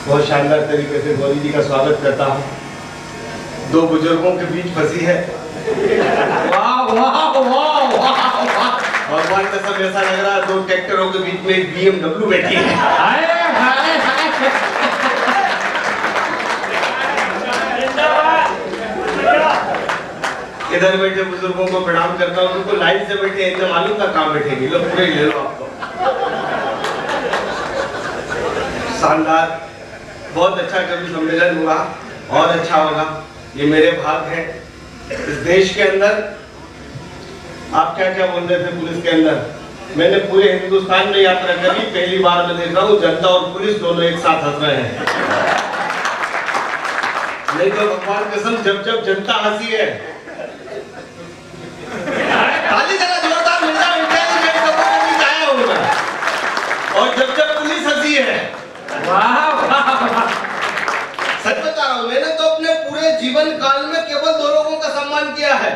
बहुत शानदार तरीके से गौरी जी का स्वागत करता हूँ। दो बुजुर्गों के बीच फंसी है। वाह वाह वाह वाह वाह, भगवान का सब ऐसा लग रहा है दो ट्रैक्टरों के बीच में एक BMW बैठी है। हाय हाय हाय, इधर बैठे बुजुर्गों को प्रणाम करता हूँ। उनको लाइन से बैठे एकदम मालूम था कहाँ बैठेगी। लो पूरे ले लो आपको। शानदार, बहुत अच्छा कवि सम्मेलन हुआ और अच्छा होगा। ये मेरे भाग है। इस देश के अंदर आप क्या क्या बोल रहे थे पुलिस के अंदर, मैंने पूरे हिंदुस्तान में यात्रा करी, पहली बार मैं देख रहा हूँ जनता और पुलिस दोनों एक साथ हंस रहे हैं। नहीं तो भगवान कसम जब जब जनता हंसी है, ताली जरा जोरदार मिल जाए, इंटेलिजेंट लोगों के बीच आया हूं मैं। और जब जब पुलिस हंसी है, वाह वाह, सच बता रहा हूं, मैंने तो अपने पूरे जीवन काल में केवल दो लोगों का सम्मान किया है,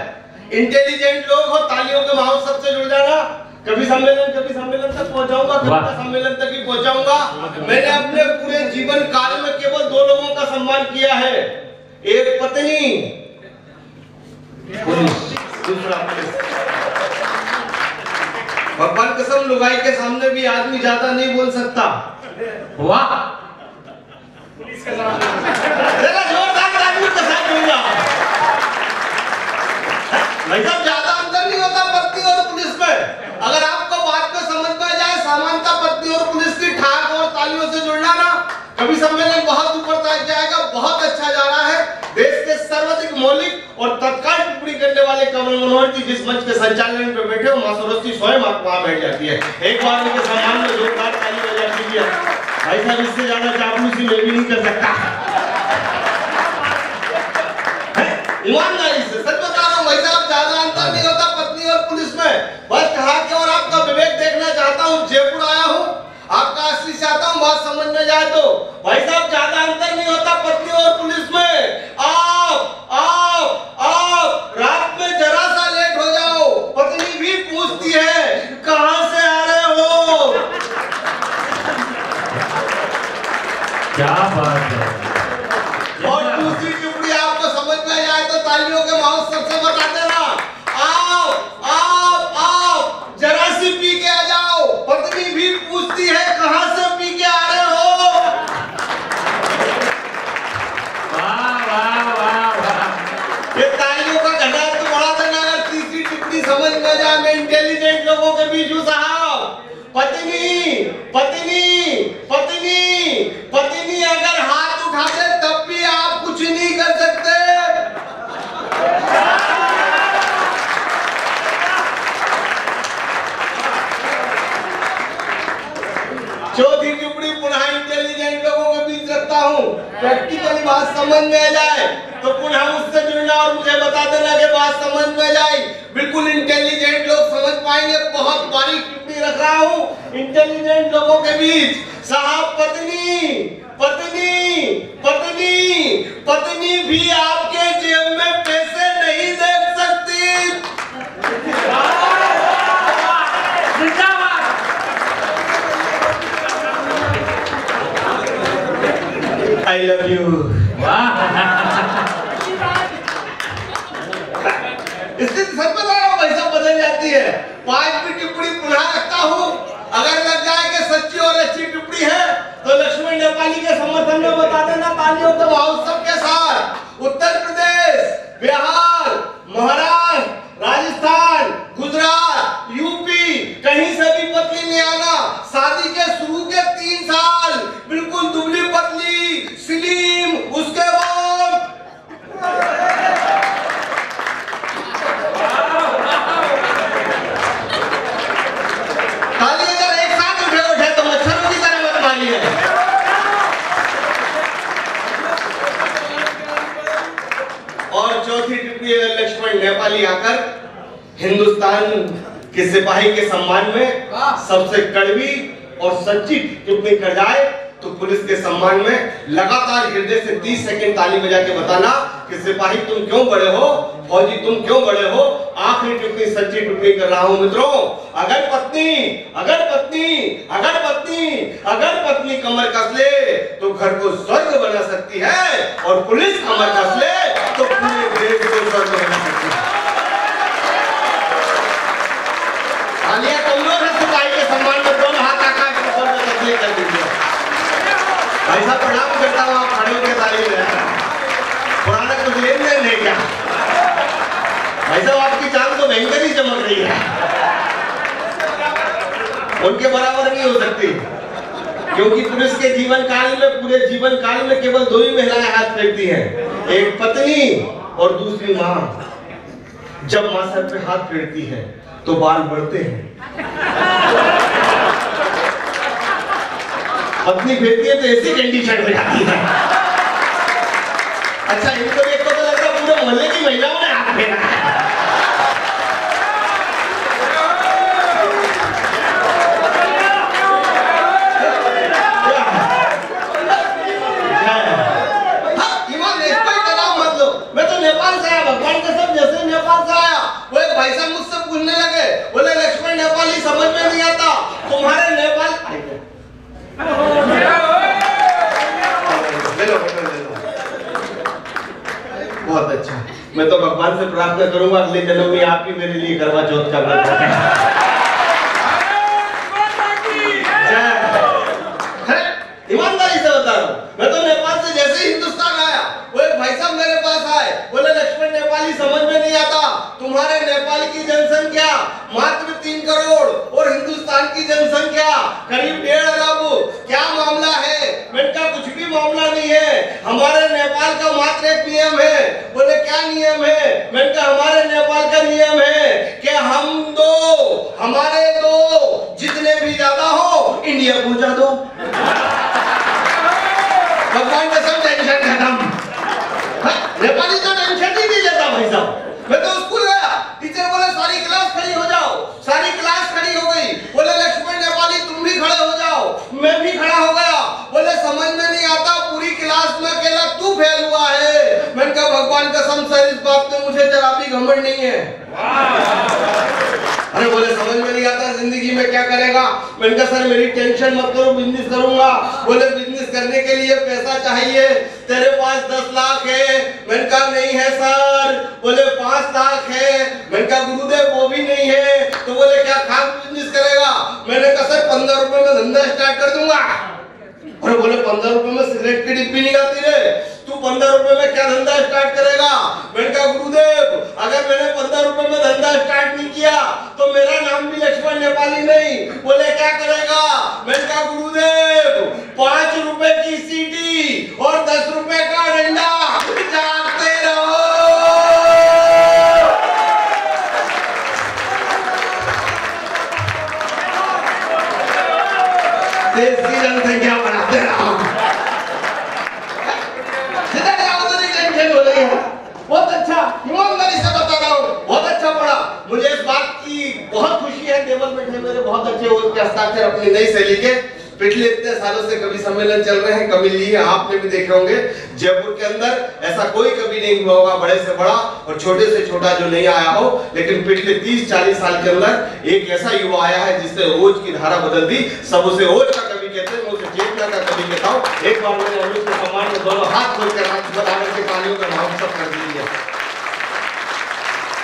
इंटेलिजेंट लोग और तालियों के महोत्सव से जुड़ जाना। कभी सम्मेलन तक पहुंचाऊंगा, कविता सम्मेलन तक ही पहुंचाऊंगा। मैंने अपने पूरे जीवन काल में केवल दो लोगों का सम्मान किया है, एक पत्नी, दूसरा पुलिस। भगवान कसम लुगाई के सामने भी आदमी ज्यादा नहीं बोल सकता। वाह, पुलिस का जरा जोरदार ताली के साथ दूंगा। भाई साहब ज्यादा अंतर नहीं होता पत्नी और पुलिस में। अगर आपको बात में समझ में जाए, समानता पत्नी और पुलिस की ठाक और तालियों से जुड़ना ना, कभी सम्मेलन बहुत ऊपर तक जाएगा। बहुत अच्छा जा रहा है। देश के सर्वाधिक मौलिक और तत्काल टिप्पणी करने वाले कमल मनोहर जी जिस मंच के संचालन पे बैठे हो, मां सरस्वती स्वयं वहां बैठ जाती है। एक बार उनके सम्मान में जोरदार ताली बजा दीजिए। भाई साहब इससे ज्यादा चापलूसी मैं भी नहीं कर सकता। ईमानदारी से सच बता रहा हूँ भाई साहब, ज्यादा अंतर नहीं होता पत्नी और पुलिस में। बस कहा कि और आपका विवेक देखना चाहता हूँ। जयपुर आया हूँ, आपका असली चाहता हूँ, बात समझ में जाए तो। भाई साहब ज्यादा अंतर नहीं होता पत्नी और पुलिस में। आप रात में जरा सा लेट हो जाओ, पत्नी भी पूछती है कहां से आ रहे हो। क्या बात है। और दूसरी टिप्पणी आपको समझ में जाए तो तालियों के महोत्सव से बता देना। आप जरा सी पी के आ जाओ, पत्नी भी पूछती है कहां से पी के आ रहे हो। वाह वाह वाह वाह, ये तालियों का घटा तो बढ़ा देना। अगर तीसरी टिप्पणी समझ में जाए, मैं इंटेलिजेंट लोगों के बीच हूं साहब। पत्नी अगर हाथ उठा दे तब भी आप कुछ नहीं कर सकते। चौथी टिप्पणी पुनः इंटेलिजेंट लोगों के बीच रखता हूँ। प्रैक्टिकली बात समझ में आ जाए तो पुनः उससे जुड़ना और मुझे बता देना कि बात समझ में जाए। बिल्कुल इंटेलिजेंट लोग समझ पाएंगे। बहुत बारीक टिप्पणी रख रहा हूँ इंटेलिजेंट लोगों के बीच साहब। पत्नी भी आपके जेब में पैसे नहीं देख सकती। I love you। इससे सच बता रहा हूँ भाई साहब, बदल जाती है। पांचवी टिप्पणी पुनः रखता हूँ। अगर लग जाए कि सच्ची और अच्छी टिप्पणी है तो लक्ष्मण नेपाली के समर्थन में बता देना तालियों के महोत्सव के साथ। उत्तर प्रदेश, बिहार, महाराष्ट्र, राजस्थान, गुजरात, यूपी, कहीं से भी पतली नहीं आना। शादी के शुरू के 3 साल बिल्कुल दुबली पतली स्लिम, उसके बाद ताली अगर एक साथ उठे तो मच्छरों की तरह मत मारिए। और चौथी टिप्पणी लक्ष्मण नेपाली आकर हिंदुस्तान के सिपाही के सम्मान में सबसे कड़वी और सच्ची टिप्पणी कर जाए तो पुलिस के सम्मान में लगातार हृदय से 30 सेकंड ताली बजा के बताना कि सिपाही तुम क्यों बड़े हो, फौजी तुम क्यों बड़े हो। आखिरी टिप्पणी सच्ची टिप्पणी कर रहा हूं मित्रों। अगर पत्नी कमर कस ले तो घर को स्वर्ग बना सकती है, और पुलिस कमर कस ले तो पूरे देश को स्वर्ग बना सकती है। तालियां कमजोर है सिपाही के सम्मान में, दोनों हाथ आका के स्वर्ग तस्लीम कर दीजिए। भाई साहब प्रणाम करता हूं, आप खड़े होकर ताली बजा। पुराना कुछ लेन देन है क्या? भाई साहब आपकी चांद तो भयंकर ही चमक रही है, उनके बराबर नहीं हो सकती, क्योंकि पुरुष के जीवन काल में, पूरे जीवन काल में केवल दो ही महिलाएं हाथ फेरती हैं, एक पत्नी और दूसरी माँ। जब माँ सर पे हाथ फेरती है तो बाल बढ़ते हैं, पत्नी फेरती है तो ऐसी कंडीशन हो जाती है। अच्छा इनको देख तो लग रहा पूरे मोहल्ले की महिलाओं ने हाथ फेरा है। मैं तो नेपाल से आया, भगवान के सब जैसे नेपाल से आया। वो एक भाई साहब मुझसे पूछने लगे, बोले लक्ष्मण नेपाली समझ में नहीं आता, तुम्हारे नेपाल ले लो। बहुत अच्छा, मैं तो भगवान से प्रार्थना करूंगा अगले जन्म में आप ही मेरे लिए करवा चौथ का व्रत रखें। ईमानदारी से बता रहा हूं, मैं तो नेपाल से जैसे ही हिंदुस्तान आया, वो एक भाई साहब मेरे पास आए, बोले लक्ष्मण नेपाली समझ में नहीं आता, तुम्हारे नेपाल की जनसंख्या मात्र 3 करोड़ और हिंदुस्तान की जनसंख्या करीब 1.5 अरब, क्या मामला है? मैंने कहा कुछ भी मामला नहीं है, हमारे नेपाल का मात्र एक नियम है। बोले क्या नियम है? मैंने कहा हमारे नेपाल का नियम है कि हमारे दो जितने भी ज्यादा हो इंडिया पहुंचा दो। भगवान का सब टेंशन खत्म। नेपाली तो टेंशन ही नहीं लेता भाई साहब। मैं तो स्कूल गया, टीचर बोले सारी क्लास खड़ी हो जाओ, सारी क्लास खड़ी हो गई। बोले लक्ष्मण नेपाली तुम भी खड़े हो जाओ, मैं भी खड़ा हो गया। बोले समझ में नहीं आता, पूरी क्लास में अकेला तू फेल हुआ है। मैंने कहा भगवान कसम सर इस बात में मुझे जरा भी घमंड नहीं है। अरे बोले समझ में नहीं आता जिंदगी में क्या करेगा? मैंने कहा सर मेरी टेंशन मत करो, बिजनेस करूंगा। बोले बिजनेस करने के लिए पैसा चाहिए, तेरे पास 10 लाख है। मैंने कहा नहीं है सर। बोले 5 लाख है। मैंने कहा गुरुदेव वो भी नहीं है। तो बोले क्या खाद बिजनेस करेगा? मैंने कहा सर 15 रुपए में धंधा स्टार्ट कर दूंगा। अरे बोले 15 रुपए में सिगरेट की डिब्बी नहीं आती रे, तू 15 रुपए में क्या धंधा स्टार्ट करेगा? मैंने कहा गुरुदेव अगर मैंने 15 रुपए में धंधा स्टार्ट नहीं किया तो मेरा नाम भी लक्ष्मण नेपाली नहीं। बोले क्या करेगा? मैंने कहा गुरुदेव 5 रुपए की सीटी और 10 रुपए का डंडा, जागते रहो। देश की जनसंख्या बढ़ाते रहो। बहुत अच्छा, ईमानदारी से बता रहा हूँ, बहुत अच्छा पढ़ा। मुझे इस बात की बहुत खुशी है, टेबल बैठे मेरे बहुत अच्छे के हस्ताक्षर अपनी नई शैली के। पिछले इतने सालों से कवि सम्मेलन चल रहे हैं, कवि लिए आपने भी देखे होंगे। जयपुर के अंदर ऐसा कोई कवि नहीं हुआ होगा बड़े से बड़ा और छोटे से छोटा जो नहीं आया हो, लेकिन पिछले 30-40 साल के अंदर एक ऐसा युवा आया है जिसने ओज की धारा बदल दी। सब उसे ओज का कवि कहते हैं, मैं उसे चेतना का कवि कहता हूँ। एक बार मैंने अनुज के सम्मान में दोनों हाथ खोलकर बताने के तालियों का भाव सब कर दीजिए।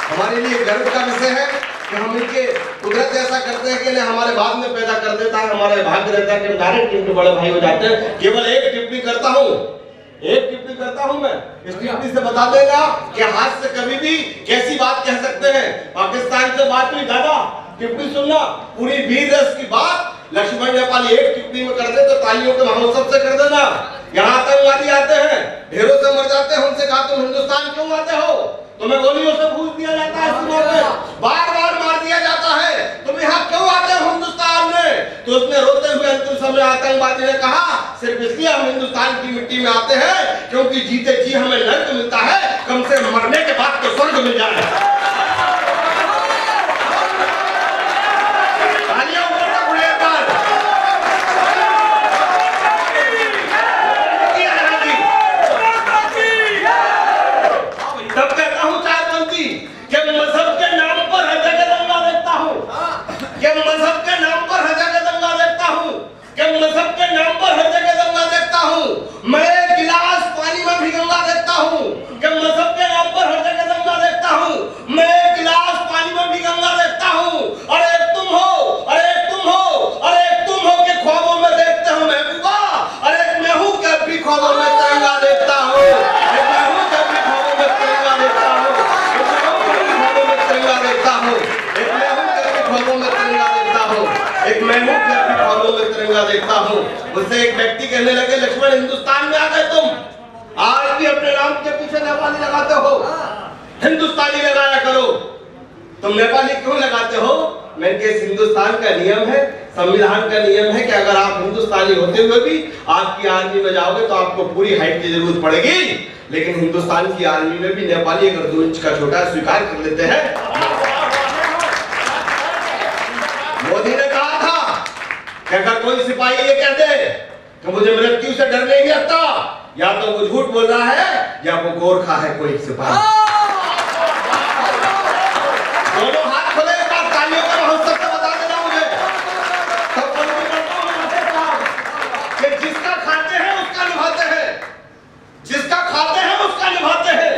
हमारे लिए गर्व का विषय है कि हम इनके कुदरत ऐसा करते हैं कि इन्हें हमारे बाद में पैदा कर देता है। हमारा भाग्य रहता है कि हम डायरेक्ट इनके बड़े भाई हो जाते हैं। केवल एक टिप्पणी करता हूँ मैं, इस टिप्पणी से बता देगा कि हाथ से कभी भी कैसी बात कह सकते हैं। पाकिस्तान से बात हुई, दादा टिप्पणी सुनना, पूरी 20 रस की बात लक्ष्मण नेपाली एक टिप्पणी में कर दे तो तालियों के महोत्सव से कर देना। यहाँ आतंकवादी आते हैं, ढेरों से मर जाते हैं, उनसे कहा तुम हिंदुस्तान क्यों आते हो? तुम्हें गोलियों से फूस दिया जाता है, बार-बार मार दिया जाता है, तुम यहाँ क्यों आते हो हिंदुस्तान में? तो उसने रोते हुए अंतिम समय आतंकवादी ने कहा सिर्फ इसलिए हम हिंदुस्तान की मिट्टी में आते हैं क्योंकि जीते जी हमें नर्क मिलता है, कम से मरने के बाद तो स्वर्ग मिल जाए। कि मजहब के नाम पर हर जगह दंगा देखता हूँ, कि मजहब के नाम पर हर जगह दंगा देखता हूँ। मैं एक गिलास पानी में भी गंगा देखता हूँ, कि मजहब के नाम पर हर जगह दंगा देखता हूँ। मैं एक गिलास पानी में भी गंगा देखता हूँ। और एक तुम हो, और एक तुम हो, और एक तुम हो के ख्वाबों में देखते हो महबूबा, और एक मैं हूँ के भी ख्वाबों में तिरंगा देखता हूँ। एक मैं हूँ के भी ख्वाबों में तिरंगा देखता हूँ। एक मैं हूँ के भी ख्वाबों में तिरंगा देखता हूँ। एक मैं हूँ के भी ख्वाबों में तिरंगा देखता हूँ। एक मैं हूँ के भी ख्वाबों में तिरंगा देखता हूँ। मुझसे एक व्यक्ति कहने लगे, लक्ष्मण हिंदुस्तान में आ गए तुम, आज भी अपने नाम के पीछे नेपाली लगाते हो, हिंदुस्तानी लगाया करो। तुम नेपाली क्यों लगाते हो? मैंने कहा हिंदुस्तान का नियम है, संविधान का नियम है कि अगर आप हिंदुस्तानी होते हुए भी आपकी आर्मी में जाओगे तो आपको पूरी हाइट की जरूरत पड़ेगी, लेकिन हिंदुस्तान की आर्मी में भी नेपाली अगर 2 इंच का छोटा स्वीकार कर लेते हैं। मोदी ने कहा था कि अगर कोई सिपाही ये कह दे कि मुझे मृत्यु से डर नहीं लगता, या तो वो झूठ बोल रहा है या वो गोरखा है कोई सिपाही। दोनों हाथ खोले, एक बार तालियों का महोत्सव से बता देना मुझे। तब कि जिसका खाते हैं उसका निभाते हैं, जिसका खाते हैं उसका निभाते हैं,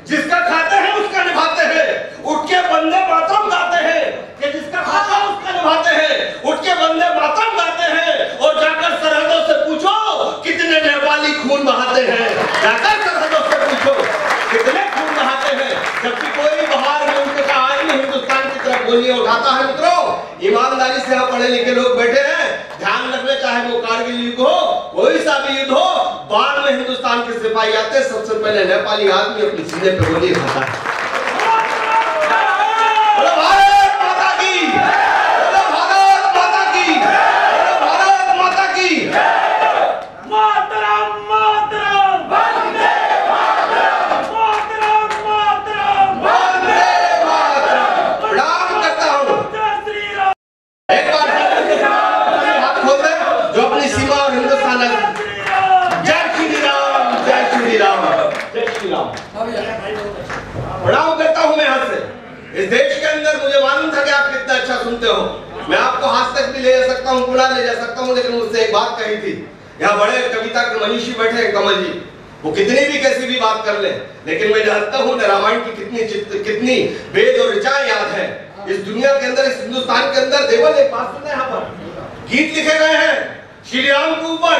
जिसका खाते हैं उसका निभाते हैं। उठ के वंदे मातरम गाते हैं कि जिसका खाता है उसका निभाते हैं। उठ के वंदे मातरम गाते हैं और जाकर सरहदों से पूछो कितने नेपाली खून बहाते हैं। जाकर सरहदों से पूछो कितने खून बहाते हैं। जबकि कोई बाहर मुल्क का आदमी हिंदुस्तान की तरफ गोलियां उठाता है। मित्रों, ईमानदारी से यहाँ पढ़े लिखे लोग बैठे हैं, ध्यान रखना, चाहे वो कारगिल युद्ध हो, कोई सा भी युद्ध हो, बाद में हिंदुस्तान के सिपाही आते हैं, सबसे पहले नेपाली आदमी अपने सीने पे गोली खाता है। भारत माता की, भारत माता की, भारत माता की। मातरम मातरम वंदे मातरम मातरम मातरम वंदे मातरम। प्रणाम करता हूँ। श्री राम। एक बार हाथ खोल दे जो अपनी सीमा और हिंदुस्तान। जय श्री राम, जय श्री राम, जय श्री राम। प्रणाम करता हूँ मैं यहाँ से। इस देश के अंदर मुझे मालूम था कि आप कितना अच्छा सुनते हो। मैं आपको आज तक भी ले जा सकता हूँ, पुणे ले जा सकता हूँ, लेकिन मुझसे एक बात कही थी। यहाँ बड़े कविता के मनीषी बैठे हैं कमल जी, वो कितनी भी कैसी भी बात कर ले, लेकिन मैं जानता हूँ रामायण की कितनी वेद और ऋचाएं याद है। इस दुनिया के अंदर, इस हिंदुस्तान के अंदर देवल एक बात सुनना, यहाँ पर गीत लिखे गए हैं श्री राम के ऊपर।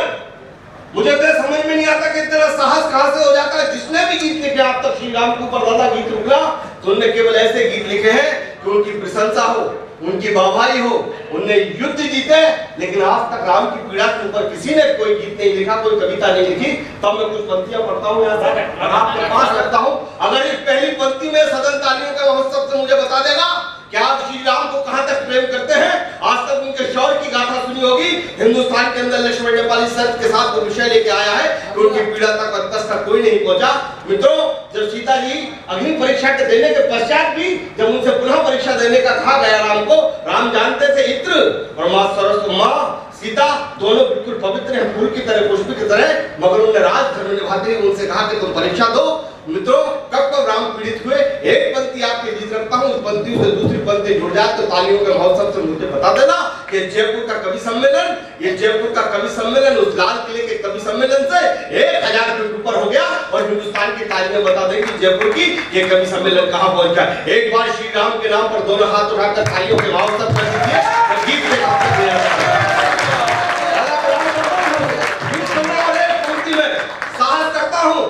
मुझे तो समझ में नहीं आता कि इतना साहस कहां से हो जाता है। जिसने भी गीत लिखे आप तक श्री राम के ऊपर ज्यादा गीत निकला तो उन्होंने केवल ऐसे गीत लिखे हैं कि उनकी प्रशंसा हो, उनकी वाहवाही हो, उनने युद्ध जीते, लेकिन आज तक राम की पीड़ा के ऊपर किसी ने कोई गीत नहीं लिखा, कोई कविता नहीं लिखी। तब मैं कुछ पंक्तियां पढ़ता हूँ यहाँ से, आपके पास रखता हूँ। अगर इस पहली पंक्ति में सदन तालियों का महोत्सव से मुझे बता देगा कि आप श्री राम को कहां तक प्रेम करते हैं। आज तक उनके शौर्य की गाथा सुनी होगी। हिंदुस्तान के अंदर लक्ष्मण नेपाली शर्त के साथ वो विषय लेके आया है कि उनकी पीड़ा तक अंतस तक कोई नहीं पहुंचा। मित्रों, जब सीता जी अग्नि परीक्षा के देने के पश्चात भी जब उनसे पुनः परीक्षा देने का कहा गया राम को, राम जानते थे इत्र और मां सरस्वती, मां सीता दोनों बिल्कुल पवित्र हैं, फूल की तरह, पुष्प की तरह, मगर उन्होंने राजधर्म निभाते हुए उनसे कहा कि तुम परीक्षा दो। मित्रों, कब कब राम पीड़ित हुए, एक पंक्ति आपके बीच रखता हूं, उस पंक्ति से दूसरी पंक्ति जुड़ जाए तो तालियों के महोत्सव से मुझे बता देना कि जयपुर का कवि सम्मेलन, ये जयपुर का कवि सम्मेलन उस लाल किले के कवि सम्मेलन से 1000 फीट ऊपर हो गया और हिंदुस्तान की तालियां बता देंगी जयपुर की ये कवि सम्मेलन कहां पहुंच गया। एक बार श्री राम के नाम पर दोनों हाथ उठाकर तालियों के महोत्सव कर दीजिए। गीत में साहस करता हूं,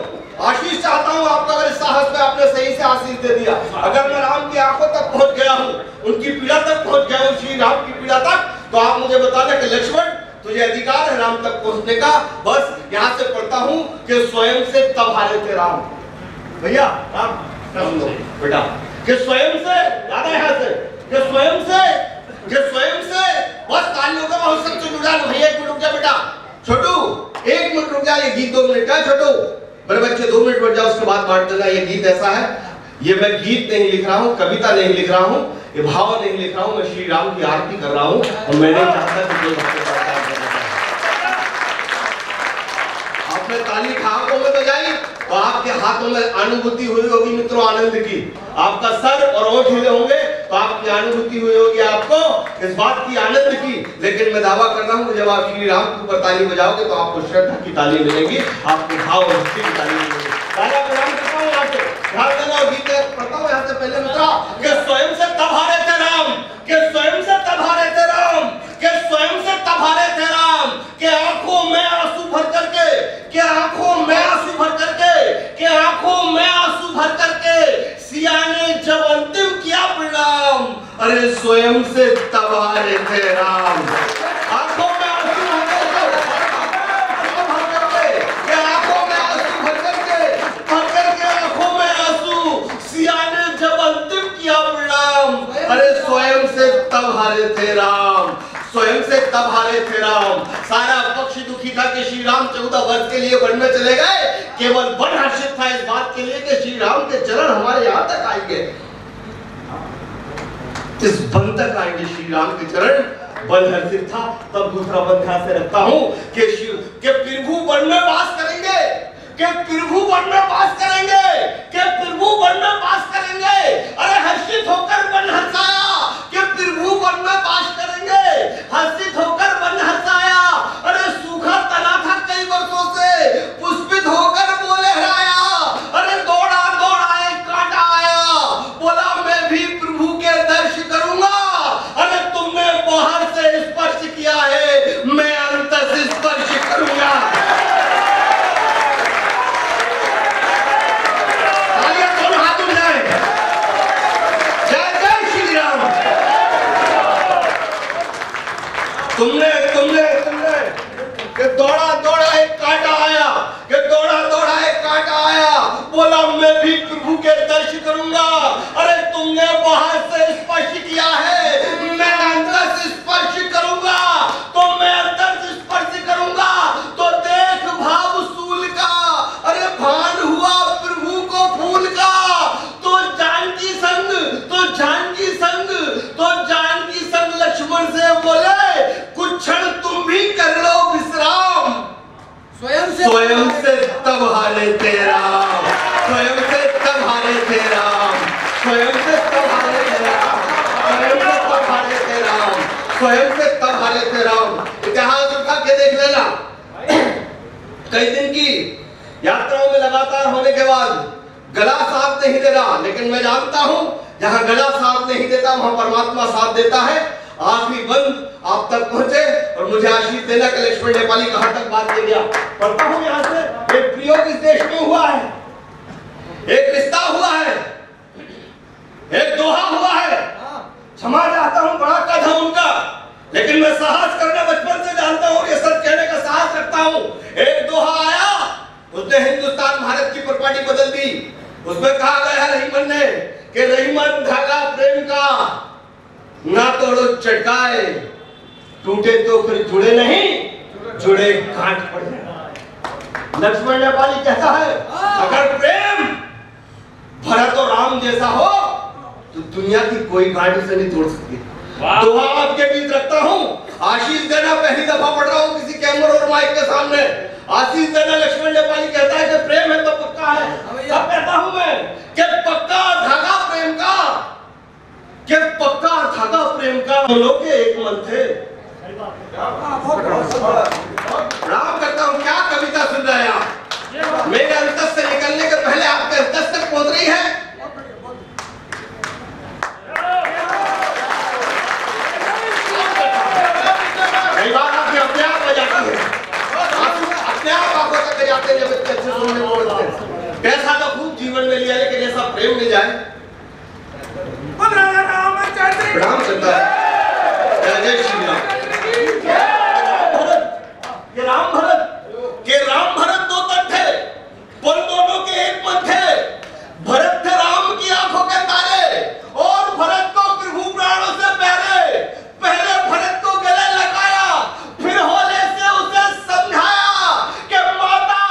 आशीष चाहता हूं आपका। अगर इस साहस में आपने सही से आशीष दे दिया, अगर मैं राम की आंखों तक पहुंच गया हूं, उनकी पीड़ा तक पहुंच गया हूं, श्री राम की पीड़ा तक, तो आप मुझे बताना कि लक्ष्मण तुझे अधिकार है राम तक पहुंचने का। बस यहां से पढ़ता हूं कि स्वयं से तब हारे थे राम। भैया राम बेटा कि स्वयं से, याद है यहां से कि स्वयं से बस तालियों का महोत्सव से जुड़ा। भैया 1 मिनट रुक जा बेटा, छोटू 1 मिनट रुक जा, ये गीत 2 मिनट का है। छोटू मेरे बच्चे 2 मिनट बैठ जाओ, उसके बाद बांट देना। ये गीत ऐसा है, ये मैं गीत नहीं लिख रहा हूँ, कविता नहीं लिख रहा हूँ, ये भाव नहीं लिख रहा हूँ, मैं श्री राम की आरती कर रहा हूँ और मैं नहीं चाहता कि कोई आपने ताली हाथों में बजाई तो आपके हाथों में अनुभूति हुई होगी मित्रों आनंद की। आपका सर और ओठ हिले होंगे तो तो आपकी अनुभूति हुई होगी आपको इस बात की, आनंद की। लेकिन मैं दावा कर रहा हूँ जब आप श्री राम के ऊपर ताली बजाओगे तो आपको श्रद्धा की ताली मिलेगी, आपको भाव और भक्ति की ताली मिलेगी। ताला प्रणाम करता हूँ यहाँ से, ध्यान देना और गीत पढ़ता हूँ यहाँ से पहले मित्रा कि स्वयं से तब हारे थे राम, कि स्वयं से तब हारे थे राम, कि स्वयं से तब हारे थे राम, कि आंखों में आंसू भर करके, कि आंखों में आंसू भर करके, कि आंखों में आंसू भर करके सिया ने जब अंतिम किया प्रणाम, अरे स्वयं से तब हारे थे राम। आंखों में आंसू भर करके, कि आंखों में आंसू भर करके आंखों में आंसू सिया ने जब अंतिम किया प्रणाम, अरे स्वयं से तब हारे थे राम, स्वयं से तब हारे थे राम। सारा पक्ष दुखी था कि श्री राम 14 वर्ष के लिए वन में चले गए, केवल वन हर्षित था इस बात के लिए कि श्री राम के चरण हमारे यहाँ तक आएंगे, इस वन तक आएंगे श्री राम के चरण, वन हर्षित था। तब दूसरा वन ध्यान से रखता हूँ कि प्रभु वन में वास करेंगे, कि प्रभु वन में वास करेंगे, कि प्रभु वन में वास करेंगे। अरे हर्षित होकर वन हर्षाया कि प्रभु वन में वास करेंगे, हर्षित होकर वन हर्षाया। अरे सूखा तना था कई वर्षों से, पुष्पित होकर वो लहराया। अरे दौड़ा दौड़ा एक कांटा आया, बोला मैं भी प्रभु के दर्श करूंगा। अरे तुमने बाहर से स्पर्श किया है, मैं अंतर से स्पर्श करूंगा। तुमने तुमने तुमने कि दौड़ा दौड़ा एक कांटा आया, कि दौड़ा दौड़ा एक कांटा आया, बोला मैं भी प्रभु के दर्श करूंगा। अरे तुमने बाहर से स्पर्श किया है, मैं अंदर से स्पर्श करूंगा, तो मैं अंदर से स्पर्श करूंगा। तो देख भाव सूल का, अरे भान हुआ प्रभु को फूल का। तो जानकी संग, तो जानकी संग, तो जानकी संग लक्ष्मण से बोले कुछ क्षण तुम भी कर लो विश्राम, स्वयं से तब हारे थे राम, स्वयं से तब हारे थे राम, स्वयं से तब हारे थे राम, स्वयं से तब हारे थे राम, स्वयं से तब हारे थे राम। इतिहास उठा के देख लेना, कई दिन की यात्राओं में लगातार होने के बाद गला साथ नहीं दे रहा, लेकिन मैं जानता हूं जहां गला साथ नहीं देता वहां परमात्मा साथ देता है। आखिरी बंद आप तक पहुंचे और मुझे आशीष देना कि लक्ष्मण नेपाली कहां तक बात दे गया। पढ़ता हूं यहां से, एक प्रयोग इस देश में हुआ है, एक रिश्ता हुआ है, एक दोहा हुआ है। क्षमा चाहता हूं बड़ा कद है उनका, लेकिन मैं साहस करना बचपन से जानता हूं, ये सच कहने का साहस रखता हूं। एक दोहा आया, उसने हिंदुस्तान भारत की प्रॉपर्टी बदल दी। उसमें कहा गया रहीमन ने कि रहीमन धागा प्रेम का ना तोड़ो चटकाए, टूटे तो फिर जुड़े नहीं, जुड़े गांठ पड़ जाए। लक्ष्मण नेपाली कहता है अगर प्रेम भरत और राम जैसा हो तो दुनिया की कोई गांठ उसे नहीं तोड़ सकती। दोहा आपके बीच रखता हूं, आशीष देना पहली दफा पढ़ रहा हूं किसी कैमरा और माइक के सामने। आशीष देना लक्ष्मण नेपाली कहता है कि प्रेम है तो पक्का है। तब कहता हूं मैं कि पक्का धागा प्रेम का, कि पक्का धागा प्रेम का। हम लोग एक मन थे। राम करता हूं, क्या कविता सुन रहे हैं आप? मेरे अंतस से निकलने के पहले आपके अंतस तक पहुंच रही है। कई बार आपने अपने आप आ जाती है, अपने आप आंखों तक जाते हैं जब इतने अच्छे सुनने बोलते हैं। पैसा तो खूब जीवन में लिया, लेकिन ऐसा प्रेम मिल जाए। राम करता है, जय श्री राम। राम भरत दो तट थे, पर दोनों के एक मन थे। भरत थे राम की आंखों के तारे, और भरत को प्रभु प्राणों से प्यारे। पहले भरत को गले लगाया, फिर होले से उसे समझाया कि माता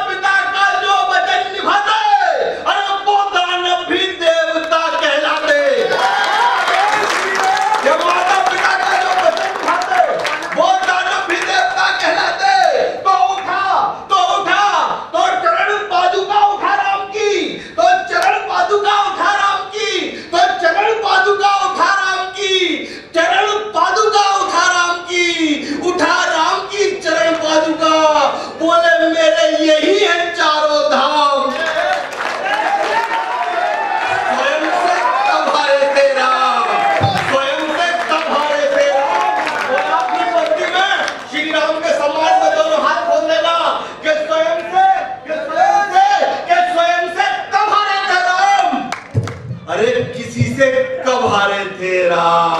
पिता का जो वचन निभाते, अरे वो दानव भी देवता कहलाते। थे राम।